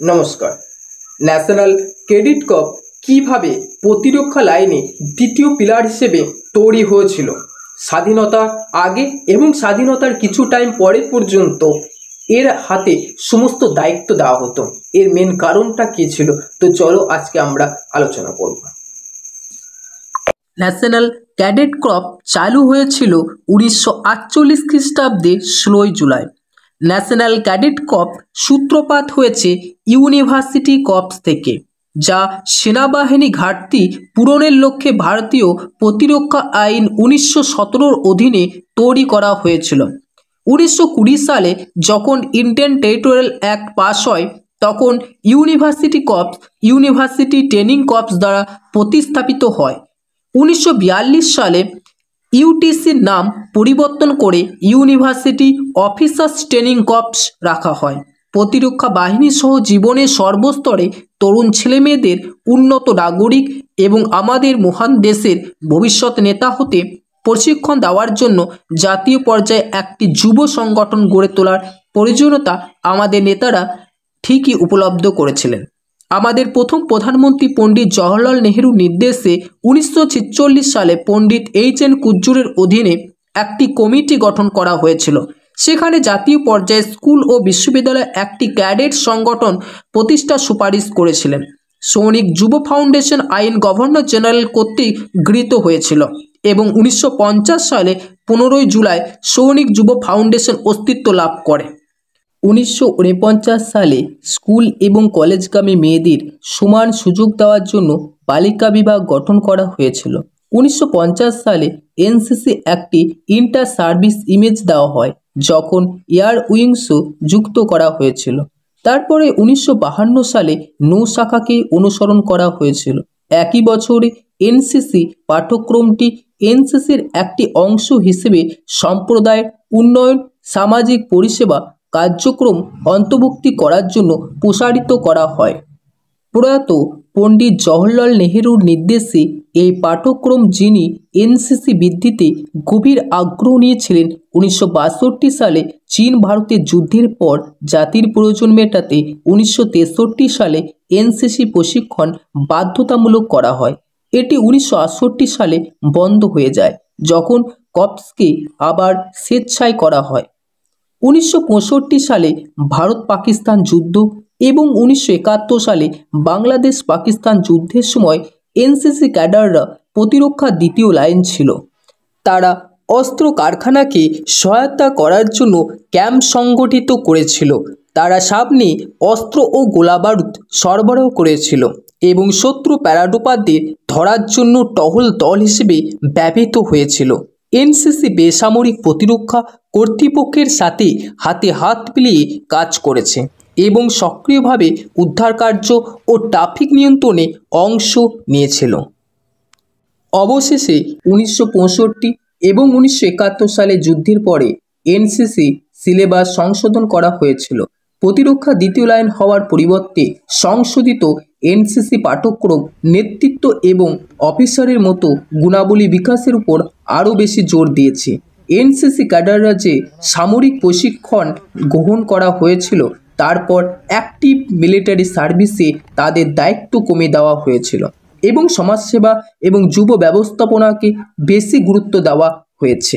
নমস্কার। National cadet corps কীভাবে প্রতিরক্ষা লাইনে দ্বিতীয় পিলার হিসেবে তৈরি হয়েছিল, স্বাধীনতার আগে এবং স্বাধীনতার কিছু টাইম পরে পর্যন্ত এর হাতে সমস্ত দায়িত্ব দেওয়া হতো। এর মেন কারণটা কী ছিল, তো চলো আজকে আমরা আলোচনা করব। ন্যাশনাল ক্যাডেট কর্পস চালু হয়েছিল 1948 খ্রিস্টাব্দে 16 জুলাই। ন্যাশনাল ক্যাডেট কর্পস সূত্রপাত হয়েছে ইউনিভার্সিটি কর্পস থেকে, যা সেনাবাহিনী ঘাটতি পূরণের লক্ষ্যে ভারতীয় প্রতিরক্ষা আইন 1917 অধীনে তৈরি করা হয়েছিল। 1920 সালে যখন ইন্ডিয়ান টেরিটোরিয়াল অ্যাক্ট পাস হয়, তখন university corps university training corps দ্বারা প্রতিস্থাপিত হয়। 1942 সালে ইউটিসির নাম পরিবর্তন করে ইউনিভার্সিটি অফিসার্স ট্রেনিং কর্পস রাখা হয়। প্রতিরক্ষা বাহিনী সহ জীবনের সর্বস্তরে তরুণ ছেলেমেয়েদের উন্নত নাগরিক এবং আমাদের মহান দেশের ভবিষ্যৎ নেতা হতে প্রশিক্ষণ দেওয়ার জন্য জাতীয় পর্যায়ে একটি যুব সংগঠন গড়ে তোলার প্রয়োজনীয়তা আমাদের নেতারা ঠিকই উপলব্ধি করেছিলেন। আমাদের প্রথম প্রধানমন্ত্রী পণ্ডিত জওহরলাল নেহরুর নির্দেশে 1946 সালে পণ্ডিত এইচ.এন. কুজ্জুরের অধীনে একটি কমিটি গঠন করা হয়েছিল। সেখানে জাতীয় পর্যায়ে স্কুল ও বিশ্ববিদ্যালয়ে একটি ক্যাডেট সংগঠন প্রতিষ্ঠার সুপারিশ করেছিলেন। সৈনিক যুব ফাউন্ডেশন আইন গভর্নর জেনারেল কর্তৃক গৃহীত হয়েছিল এবং 1950 সালে 15 জুলাই সৈনিক যুব ফাউন্ডেশন অস্তিত্ব লাভ করে। 1949 সালে স্কুল এবং কলেজগামী মেয়েদের সমান সুযোগ দেওয়ার জন্য বালিকা বিভাগ গঠন করা হয়েছিল। 1950 সালে এনসিসি একটি ইন্টার সার্ভিস ইমেজ দেওয়া হয়, যখন এয়ার উইংসও যুক্ত করা হয়েছিল। তারপরে 1952 সালে নৌ শাখাকে অনুসরণ করা হয়েছিল। একই বছরে এনসিসি পাঠ্যক্রমটি এনসিসির একটি অংশ হিসেবে সম্প্রদায়ের উন্নয়ন, সামাজিক পরিষেবা কার্যক্রম অন্তর্ভুক্তি করার জন্য প্রসারিত করা হয়। প্রয়াত পণ্ডিত জওহরলাল নেহরুর নির্দেশে এই পাঠ্যক্রম, যিনি এনসিসি বৃদ্ধিতে গভীর আগ্রহ নিয়েছিলেন, 1962 সালে চীন ভারতের যুদ্ধের পর জাতির প্রয়োজন মেটাতে 1963 সালে এনসিসি প্রশিক্ষণ বাধ্যতামূলক করা হয়। এটি 1968 সালে বন্ধ হয়ে যায়, যখন কর্পসকে আবার স্বেচ্ছায় করা হয়। 1965 সালে ভারত পাকিস্তান যুদ্ধ এবং 1971 সালে বাংলাদেশ পাকিস্তান যুদ্ধের সময় এনসিসি ক্যাডাররা প্রতিরক্ষার দ্বিতীয় লাইন ছিল। তারা অস্ত্র কারখানাকে সহায়তা করার জন্য ক্যাম্প সংগঠিত করেছিল। তারা সামনে অস্ত্র ও গোলাবারুদ সরবরাহ করেছিল এবং শত্রু প্যারাডুপারদের ধরার জন্য টহল দল হিসেবে ব্যবহৃত হয়েছিল। এনসিসি বেসামরিক প্রতিরক্ষা কর্তৃপক্ষের সাথে হাতে হাত মিলিয়ে কাজ করেছে এবং সক্রিয়ভাবে উদ্ধার কার্য ও ট্রাফিক নিয়ন্ত্রণে অংশ নিয়েছিল। অবশেষে 1965 এবং 1971 সালে যুদ্ধের পরে এনসিসি সিলেবাস সংশোধন করা হয়েছিল। প্রতিরক্ষা দ্বিতীয় লাইন হওয়ার পরিবর্তে সংশোধিত এনসিসি পাঠ্যক্রম নেতৃত্ব এবং অফিসারের মতো গুণাবলী বিকাশের উপর আরও বেশি জোর দিয়েছে। এনসিসি ক্যাডাররা যে সামরিক প্রশিক্ষণ গ্রহণ করা হয়েছিল, তারপর অ্যাক্টিভ মিলিটারি সার্ভিসে তাদের দায়িত্ব কমে দেওয়া হয়েছিল এবং সমাজসেবা এবং যুব ব্যবস্থাপনাকে বেশি গুরুত্ব দেওয়া হয়েছে।